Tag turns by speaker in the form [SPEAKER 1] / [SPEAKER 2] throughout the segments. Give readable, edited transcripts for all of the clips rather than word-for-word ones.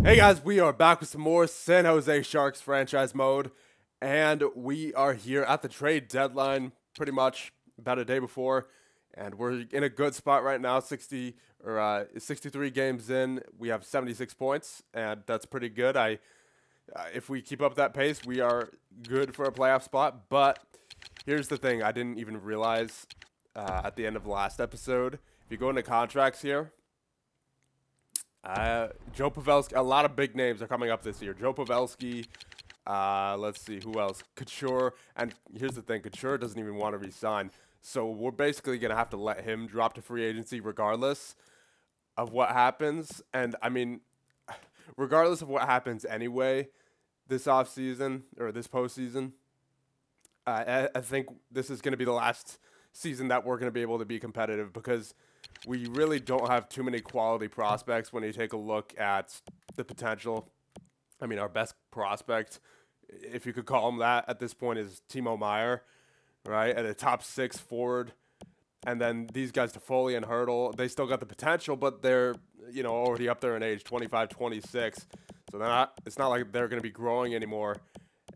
[SPEAKER 1] Hey guys, we are back with some more San Jose Sharks franchise mode, and we are here at the trade deadline pretty much about a day before, and we're in a good spot right now. 63 games in, we have 76 points, and that's pretty good. If we keep up that pace, we are good for a playoff spot. But here's the thing: I didn't even realize at the end of the last episode. If you go into contracts here. Joe Pavelski, a lot of big names are coming up this year. Joe Pavelski, let's see, who else? Couture, and here's the thing, Couture doesn't even want to resign. So we're basically going to have to let him drop to free agency regardless of what happens. And, I mean, regardless of what happens anyway this offseason or this postseason, I think this is going to be the last season that we're going to be able to be competitive because we really don't have too many quality prospects when you take a look at the potential. I mean, our best prospect, if you could call him that at this point, is Timo Meier, right? At a top 6 forward. And then these guys, Toffoli and Hurdle, they still got the potential, but they're, already up there in age, 25, 26. So it's not like they're going to be growing anymore.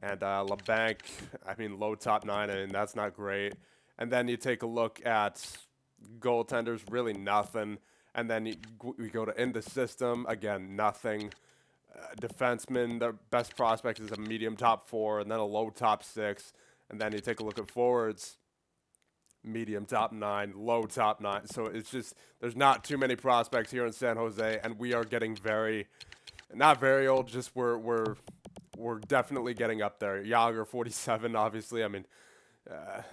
[SPEAKER 1] And LeBanc, I mean, low top 9, and that's not great. And then you take a look at goaltenders, really nothing. And then we go to in the system, again, nothing. Defensemen, the best prospect is a medium top 4 and then a low top 6. And then you take a look at forwards, medium top 9, low top 9. So it's just, there's not too many prospects here in San Jose, and we are getting not very old, just we're definitely getting up there. Yager, 47, obviously. I mean,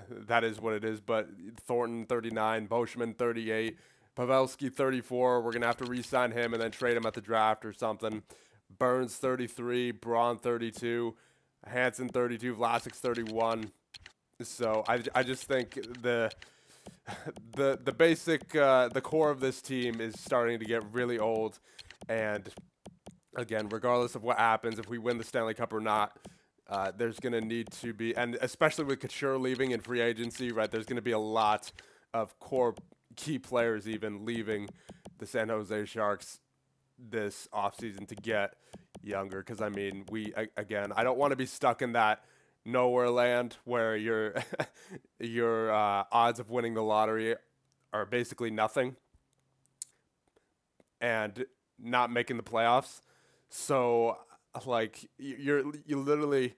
[SPEAKER 1] that is what it is, but Thornton, 39, Boschman, 38, Pavelski, 34. We're going to have to re-sign him and then trade him at the draft or something. Burns, 33, Braun, 32, Hansen, 32, Vlasic's 31. So I just think the basic, the core of this team is starting to get really old. And, again, regardless of what happens, if we win the Stanley Cup or not, there's going to need to be, and especially with Couture leaving in free agency, right, there's going to be a lot of core key players even leaving the San Jose Sharks this offseason to get younger. Because, I mean, I don't want to be stuck in that nowhere land where your odds of winning the lottery are basically nothing and not making the playoffs. So, like, you literally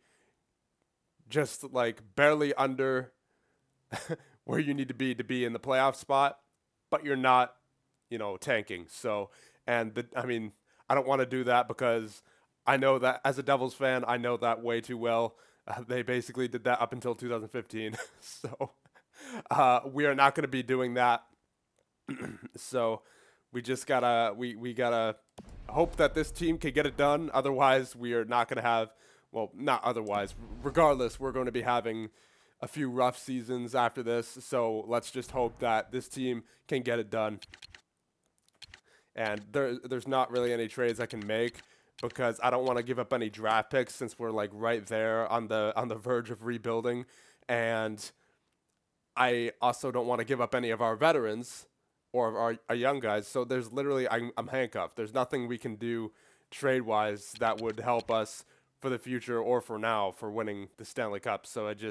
[SPEAKER 1] just, like, barely under where you need to be in the playoff spot, but you're not, tanking. So, and I mean, I don't want to do that because I know that as a Devils fan, I know that way too well. They basically did that up until 2015. So, we are not going to be doing that. So, we just gotta, we gotta hope that this team can get it done. Otherwise, we are not going to have, well, not otherwise. Regardless, we're going to be having a few rough seasons after this. So let's just hope that this team can get it done. And there's not really any trades I can make because I don't want to give up any draft picks since we're like right there on the verge of rebuilding. And I also don't want to give up any of our veterans or our young guys. So there's literally, I'm handcuffed. There's nothing we can do trade-wise that would help us for the future or for now for winning the Stanley Cup. So it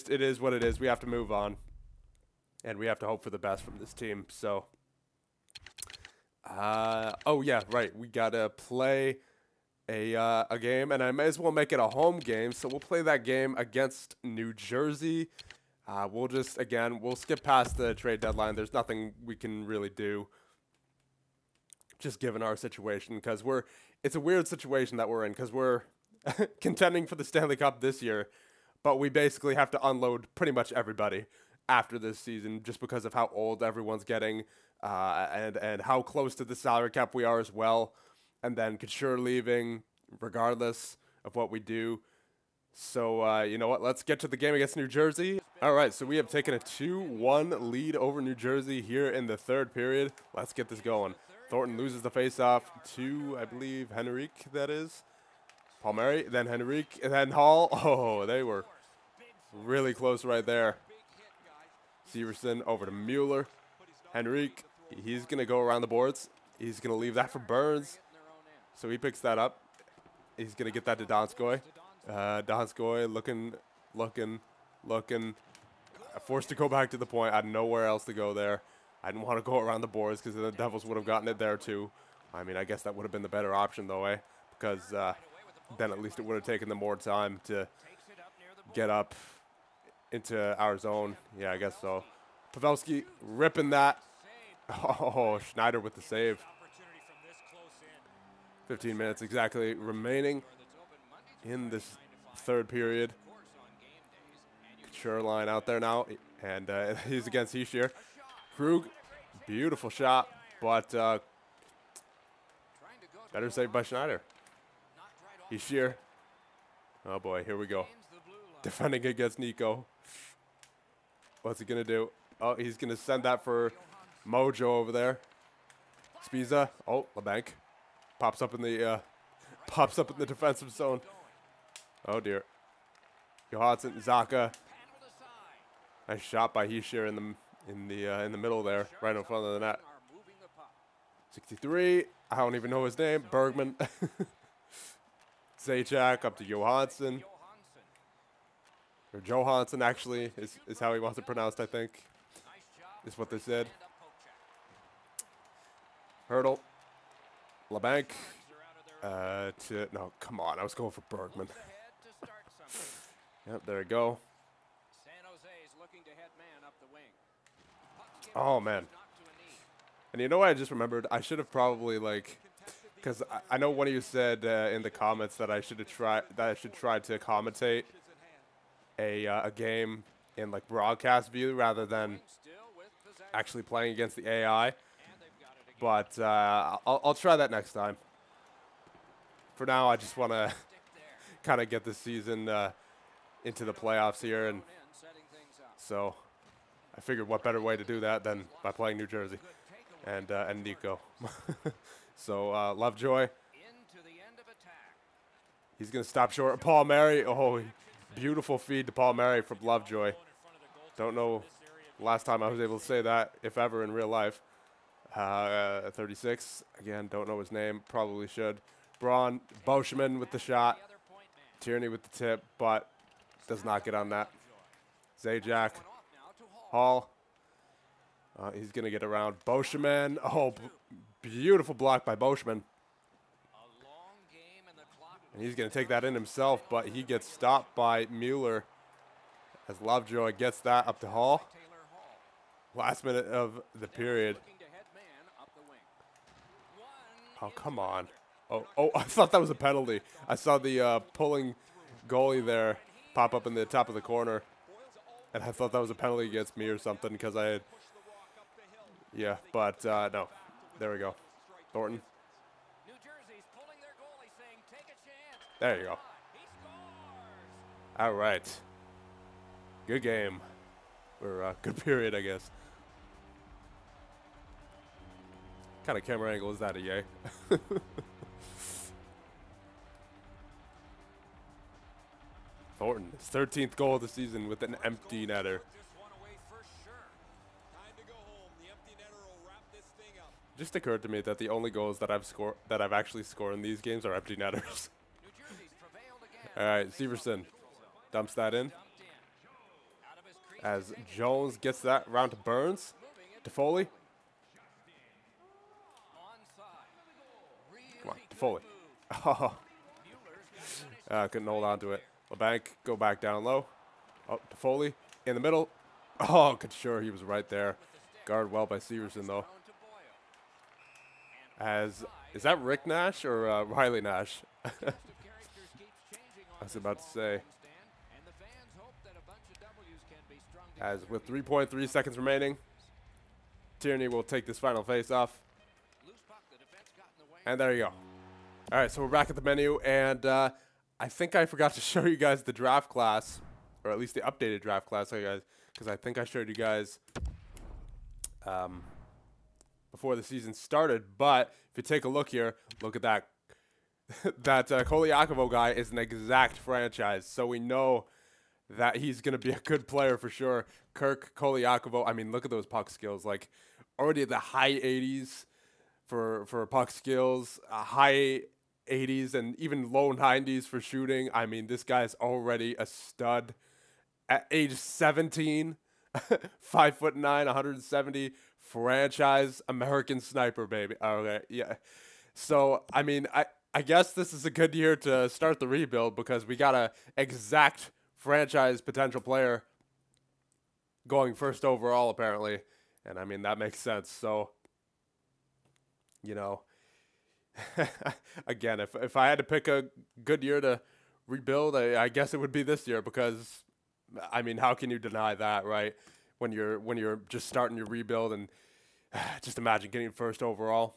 [SPEAKER 1] is what it is. We have to move on. And we have to hope for the best from this team. So, oh yeah, right. We got to play a game, and I may as well make it a home game. So we'll play that game against New Jersey. We'll skip past the trade deadline. There's nothing we can really do, just given our situation, because it's a weird situation that we're in, because we're contending for the Stanley Cup this year, but we basically have to unload pretty much everybody after this season, just because of how old everyone's getting, and how close to the salary cap we are as well, and then Couture leaving, regardless of what we do. So, you know what? Let's get to the game against New Jersey. All right, so we have taken a 2-1 lead over New Jersey here in the third period. Let's get this going. Thornton loses the faceoff to, I believe, Henrique, that is. Palmieri, then Henrique, and then Hall. Oh, they were really close right there. Severson over to Mueller. Henrique, he's going to go around the boards. He's going to leave that for Burns. So he picks that up. He's going to get that to Donskoy. Donskoy looking. Forced to go back to the point. I had nowhere else to go there. I didn't want to go around the boards because the Devils would have gotten it there too. I mean, I guess that would have been the better option though, eh? Because then at least it would have taken them more time to get up into our zone. Yeah, I guess so. Pavelski ripping that. Oh, Schneider with the save. 15 minutes exactly remaining in this third period. Couture line out there now, and he's against Hischier. Krug, beautiful shot, but better saved by Schneider. Hischier. Oh boy, here we go. Defending against Nico. What's he gonna do? Oh, he's gonna send that for Mojo over there. Spiza. Oh, LeBanc pops up in the defensive zone. Oh dear. Johansson, Zaka. Nice shot by Hischier in the middle there, right in front of the net. 63. I don't even know his name. Bergman. Zajac up to Johansson. Or Johansson, actually, is how he wants it pronounced, I think. Is what they said. Hurdle. LeBanc. No, come on. I was going for Bergman. Yep, there we go. Oh, man. And you know what I just remembered? I should have probably, like, because I know one of you said in the comments that I should try to commentate a game in like broadcast view rather than actually playing against the AI. But I'll try that next time. For now, I just want to kind of get this season into the playoffs here, and so I figured what better way to do that than by playing New Jersey and Nico. So Lovejoy. He's going to stop short of Paul Mary. Oh, beautiful feed to Paul Mary from Lovejoy. Don't know last time I was able to say that, if ever, in real life. 36. Again, don't know his name. Probably should. Braun, Boschman with the shot. Tierney with the tip, but does not get on that. Zajac. Hall. He's going to get around. Boschman. Oh, beautiful block by Boschman. And he's going to take that in himself, but he gets stopped by Mueller as Lovejoy gets that up to Hall. Last minute of the period. Oh, come on. Oh, I thought that was a penalty. I saw the pulling goalie there pop up in the top of the corner, and I thought that was a penalty against me or something because I had, yeah, but no. There we go. Thornton. There you go. All right. Good game. Or good period, I guess. What kind of camera angle is that, EA? Thornton, his 13th goal of the season with an empty netter. Just occurred to me that the only goals that I've actually scored in these games are empty netters. All right, Severson dumps that in as Jones gets that round to Burns. To Foley. Come on, to Foley. Oh, couldn't hold on to it. LeBanc, go back down low. Oh, to Foley in the middle. Oh, Couture, he was right there. Guarded well by Severson though. Is that Rick Nash or Riley Nash? I was about to say. As with 3.3 seconds remaining, Tierney will take this final face-off. And there you go. All right, so we're back at the menu, and I think I forgot to show you guys the draft class, or at least the updated draft class, because I think I showed you guys before the season started. But if you take a look here, look at that. That Koliakovo guy is an exact franchise, so we know that he's going to be a good player for sure. Kirk Koliakovo, I mean, look at those puck skills. Like, already at the high 80s for puck skills, high 80s and even low 90s for shooting. I mean, this guy's already a stud at age 17, 5'9", 170, franchise American sniper, baby. Okay, yeah. So, I mean, I guess this is a good year to start the rebuild because we got a exact franchise potential player going first overall, apparently. And, I mean, that makes sense. So, you know, again, if I had to pick a good year to rebuild, I guess it would be this year because, I mean, how can you deny that, right? When you're just starting your rebuild and just imagine getting first overall.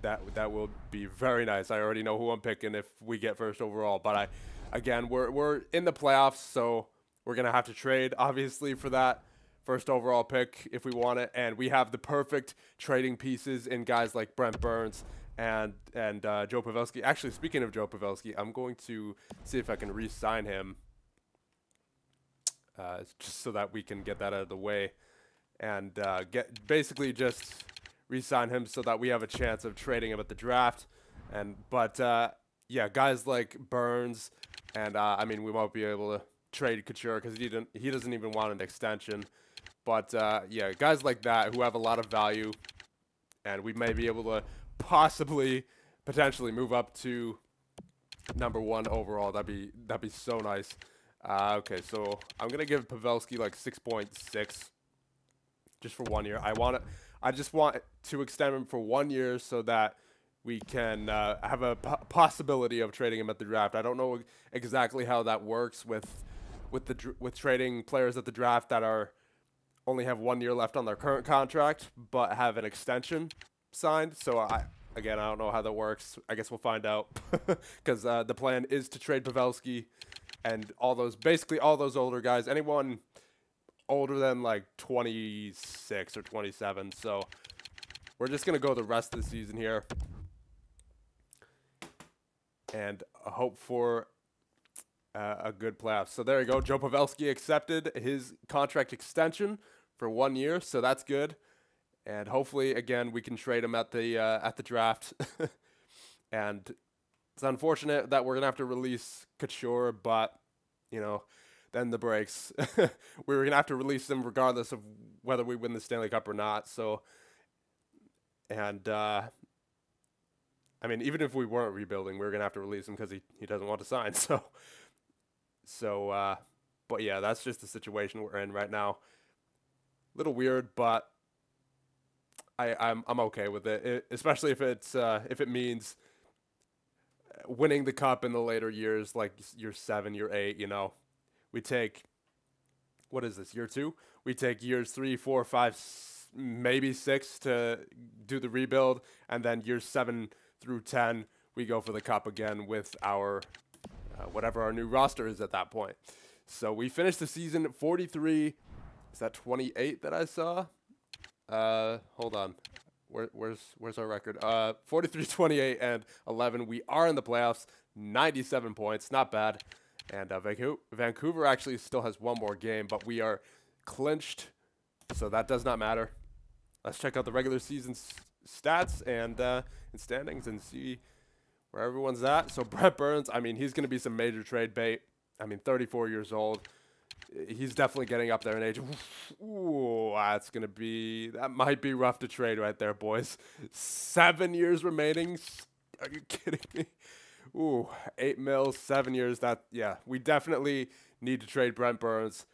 [SPEAKER 1] That will be very nice. I already know who I'm picking if we get first overall. But again, we're in the playoffs, so we're gonna have to trade obviously for that first overall pick if we want it. And we have the perfect trading pieces in guys like Brent Burns and Joe Pavelski. Actually, speaking of Joe Pavelski, I'm going to see if I can re-sign him just so that we can get that out of the way and get basically just re-sign him so that we have a chance of trading him at the draft. But yeah, guys like Burns and I mean, we won't be able to trade Couture because he doesn't even want an extension. But yeah, guys like that who have a lot of value, and we may be able to potentially move up to #1 overall. That'd be so nice. Okay, so I'm gonna give Pavelski like 6.6 just for 1 year. I just want to extend him for 1 year so that we can have a possibility of trading him at the draft. I don't know exactly how that works with trading players at the draft that only have 1 year left on their current contract but have an extension signed. So I don't know how that works. I guess we'll find out because the plan is to trade Pavelski and basically all those older guys, anyone older than like 26 or 27. So we're just going to go the rest of the season here and hope for a good playoff. So there you go. Joe Pavelski accepted his contract extension for 1 year. So that's good. And hopefully, again, we can trade him at the draft. And it's unfortunate that we're going to have to release Couture, but, you know, then the breaks. We were going to have to release him regardless of whether we win the Stanley Cup or not. So, and, I mean, even if we weren't rebuilding, we were going to have to release him because he doesn't want to sign. But yeah, that's just the situation we're in right now. A little weird, but I'm okay with it, especially if it means winning the cup in the later years, like year 7, year 8, you know. We take, what is this, year 2? We take years 3, 4, 5, maybe 6 to do the rebuild, and then years 7 through 10, we go for the cup again with our, whatever our new roster is at that point. So we finished the season at 43, is that 28 that I saw? Hold on. Where's our record? 43, 28, and 11. We are in the playoffs. 97 points. Not bad. And Vancouver actually still has 1 more game, but we are clinched, so that does not matter. Let's check out the regular season stats and standings and see where everyone's at. So Brent Burns, I mean, he's going to be some major trade bait. I mean, 34 years old. He's definitely getting up there in age. Ooh, that might be rough to trade right there, boys. 7 years remaining. Are you kidding me? Ooh, 8 mil, 7 years. Yeah, we definitely need to trade Brent Burns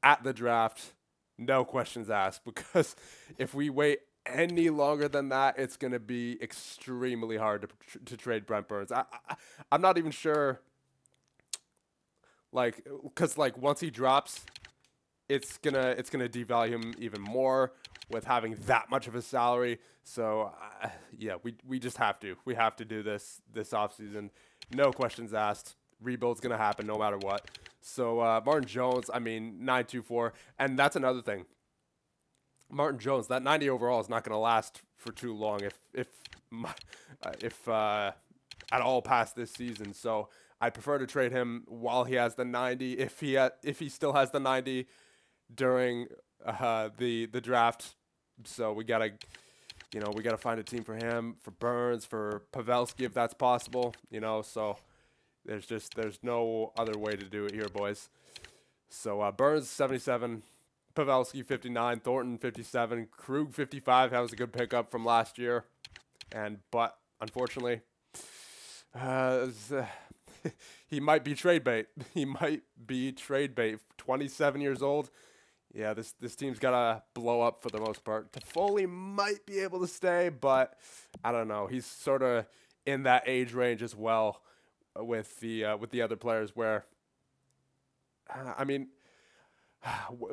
[SPEAKER 1] at the draft. No questions asked, because if we wait any longer than that, it's going to be extremely hard to trade Brent Burns. I'm not even sure. Like, because like once he drops, it's gonna devalue him even more with having that much of a salary. So yeah, we just have to do this offseason. No questions asked. Rebuild's gonna happen no matter what. So Martin Jones, I mean 924, and that's another thing. Martin Jones, that 90 overall is not gonna last for too long, if at all past this season. So I prefer to trade him while he has the 90. If he still has the 90 during the draft, so we gotta you know, we got to find a team for him, for Burns, for Pavelski if that's possible, you know. So there's no other way to do it here, boys. So Burns 77, Pavelski 59, Thornton 57, Krug 55. That was a good pickup from last year, but unfortunately, he might be trade bait. He might be trade bait. 27 years old. Yeah, this team's gotta blow up for the most part. Toffoli might be able to stay, but I don't know. He's sort of in that age range as well with the other players. Where I mean,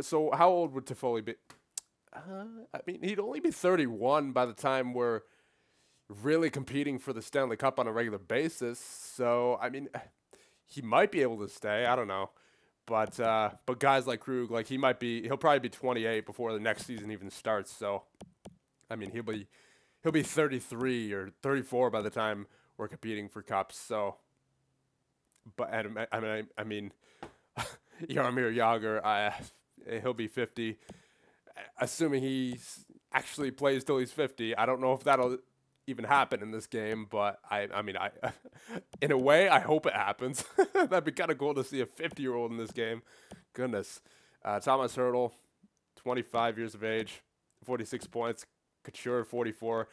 [SPEAKER 1] so how old would Toffoli be? I mean, he'd only be 31 by the time we're really competing for the Stanley Cup on a regular basis. So I mean, he might be able to stay. I don't know. But guys like Krug, like he'll probably be 28 before the next season even starts. So, I mean, he'll be 33 or 34 by the time we're competing for cups. So, but I mean, Jaromir Jagr, he'll be 50, assuming he actually plays till he's 50. I don't know if that'll even happen in this game, but I mean, in a way, I hope it happens. That'd be kind of cool to see a 50-year-old in this game. Goodness. Thomas Hertl, 25 years of age, 46 points. Couture, 44.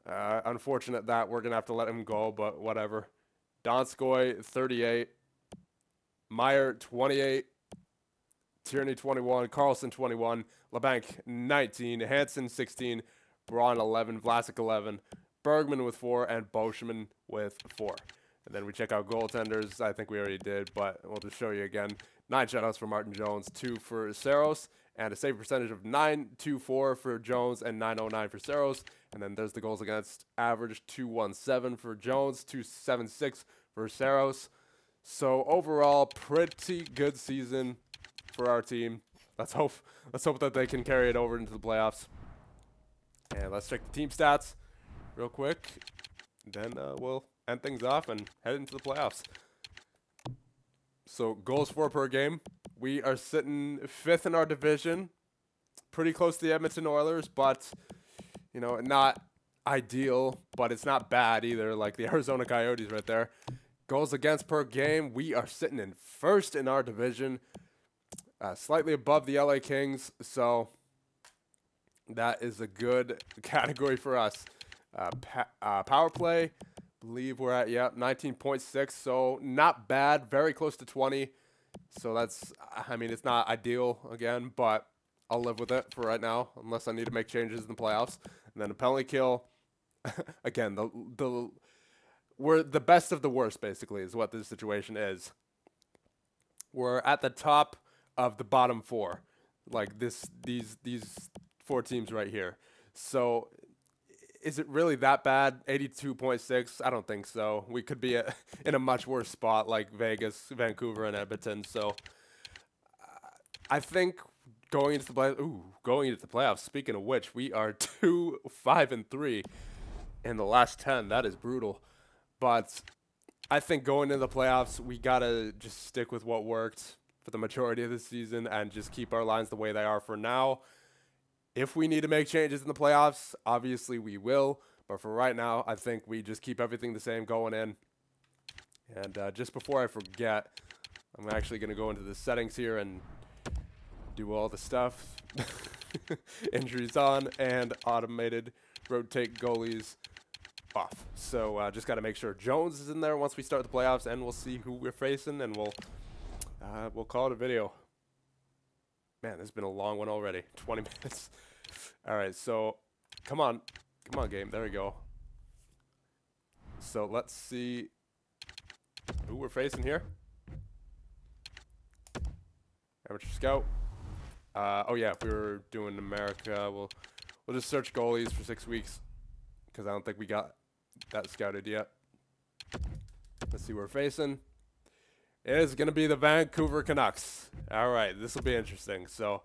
[SPEAKER 1] Unfortunate that we're going to have to let him go, but whatever. Donskoy, 38. Meyer, 28. Tierney, 21. Carlson, 21. LeBanc, 19. Hansen, 16. Braun, 11. Vlasic, 11. Bergman with 4, and Boschman with 4. And then we check out goaltenders. I think we already did, but we'll just show you again. 9 shutouts for Martin Jones, 2 for Saros, and a save percentage of 9.24 for Jones and 9.09 for Saros. And then there's the goals against average, 2.17 for Jones, 2.76 for Saros. So overall, pretty good season for our team. Let's hope that they can carry it over into the playoffs. And let's check the team stats real quick. Then we'll end things off and head into the playoffs. So goals for per game. We are sitting 5th in our division. Pretty close to the Edmonton Oilers, but, you know, not ideal, but it's not bad either, like the Arizona Coyotes right there. Goals against per game. We are sitting in 1st in our division. Slightly above the LA Kings, so that is a good category for us. Power play, believe we're at, 19.6, so not bad, very close to 20. So that's, I mean, it's not ideal again, but I'll live with it for right now, unless I need to make changes in the playoffs. And then a penalty kill, again, we're the best of the worst, basically, is what this situation is. We're at the top of the bottom 4, like these 4 teams right here. So is it really that bad? 82.6? I don't think so. We could be in a much worse spot like Vegas, Vancouver, and Edmonton. So I think going into the playoffs. Speaking of which, we are 2-5-3 in the last 10. That is brutal. But I think going into the playoffs, we gotta just stick with what worked for the majority of the season and just keep our lines the way they are for now. If we need to make changes in the playoffs, obviously we will. But for right now, I think we just keep everything the same going in. And just before I forget, I'm actually going to go into the settings here and do all the stuff. Injuries on and automated rotate goalies off. So just got to make sure Jones is in there once we start the playoffs, and we'll see who we're facing, and we'll call it a video. Man, this has been a long one already. 20 minutes. All right, so come on, game. There we go. So let's see who we're facing here. Amateur scout. Oh yeah, if we were doing America, we'll just search goalies for 6 weeks because I don't think we got that scouted yet. Let's see who we're facing. It is going to be the Vancouver Canucks. All right, this will be interesting. So,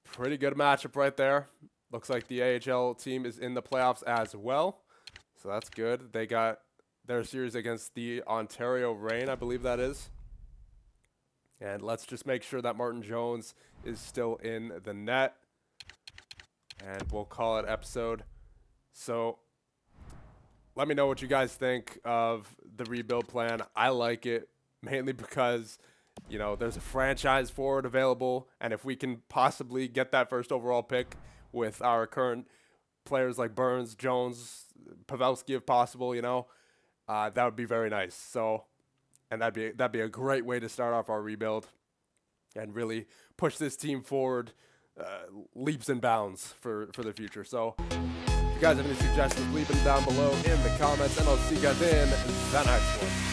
[SPEAKER 1] pretty good matchup right there. Looks like the AHL team is in the playoffs as well. So, that's good. They got their series against the Ontario Reign, I believe that is. And let's just make sure that Martin Jones is still in the net. And we'll call it episode. So let me know what you guys think of the rebuild plan. I like it mainly because, you know, there's a franchise forward available, and if we can possibly get that first overall pick with our current players like Burns, Jones, Pavelski, if possible, you know, that would be very nice. So, and that'd be a great way to start off our rebuild and really push this team forward leaps and bounds for the future. So, if you guys have any suggestions, leave them down below in the comments, and I'll see you guys in the next one.